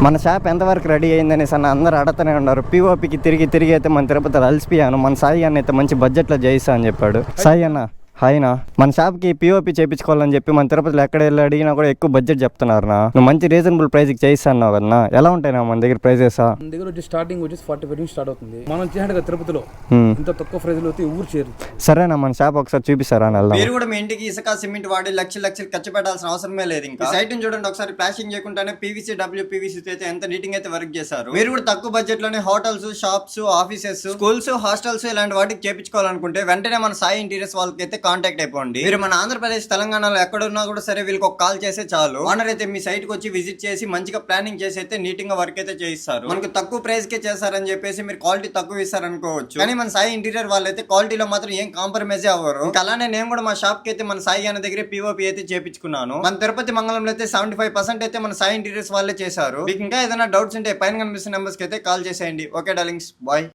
మన షాప్ ఎంతవరకు రెడీ అయిందనేసి అన్న అందరూ అడతనే ఉన్నారు. పిఓపికి తిరిగి అయితే మన తిరుపతిలో అలసిపోయాను. మన సాయి అన్న అయితే మంచి బడ్జెట్లో చేయిస్తా అని చెప్పాడు. సాయి అన్న హాయ్నా, మన షాప్కి పిఓపి చేయించుకోవాలని చెప్పి మన తిరుపతిలో ఎక్కడ వెళ్ళి అడిగినా కూడా ఎక్కువ బడ్జెట్ చెప్తున్నారు. నువ్వు మంచి రీజనబుల్ ప్రైస్కి చేయిస్తాను కదన్నా, ఎలా ఉంటాయినా మన దగ్గర ప్రైజెస్? మన దగ్గర వచ్చి స్టార్టింగ్ వచ్చేసి 45 నుంచి స్టార్ట్ అవుతుంది. మనం చేసినట్టుగా తిరుపతిలో ఇంత తక్కువ ప్రైస్ లో ఊరు చేరు. సరేనా, మన షాప్ ఒకసారి చూపిస్తారా? మీరు కూడా మీ ఇంటికి ఇసుక సిమెంట్ వాడి లక్షలు ఖర్చు పెట్టాల్సిన అవసరమే లేదు. ఇంకా సైట్ చూడండి ఒకసారి, ప్లాస్టింగ్ చేయకుండానే పీవీసీ డబ్ల్యూపీవీసీ అయితే ఎంత నీటింగ్ అయితే వర్క్ చేశారు. మీరు కూడా తక్కువ బడ్జెట్ లోనే hotels, shops, offices, schools, hostels ఇలాంటి వాటికి చేయించుకోవాలనుకుంటే వెంటనే మన సాయి ఇంటీరియర్స్ వాళ్ళకి అయితే కాంటాక్ట్ అయిపోండి. మీరు మన ఆంధ్రప్రదేశ్, తెలంగాణలో ఎక్కడున్నా కూడా సరే వీళ్ళకి ఒక కాల్ చేస్తే చాలు. ఓనర్ అయితే మీ సైట్ కి వచ్చి విజిట్ చేసి మంచిగా ప్లానింగ్ చేసి అయితే నీట్ గా వర్క్ అయితే చేయిస్తారు. మనకు తక్కువ ప్రైస్ కే చేస్తారని చెప్పేసి మీరు క్వాలిటీ తక్కువ ఇస్తారనుకోవచ్చు, కానీ మన సాయి ఇంటీరియర్ వాళ్ళు అయితే క్వాలిటీలో మాత్రం ఏం కాంప్రమైజ్ అవ్వరు. అలానే నేను కూడా మా షాప్ కి అయితే మన సాయి అన్న దగ్గర పిఓపి అయితే చేపించుకున్నాను. మన తిరుపతి మంగళంలో అయితే 75% అయితే మన సాయి ఇంటీరియర్స్ వాళ్ళే చేశారు. మీకు ఇంకా ఏదైనా డౌట్స్ ఉంటే పైన కనిపిస్తున్న నెంబర్స్ కి అయితే కాల్ చేసేయండి. Okay darlings, bye.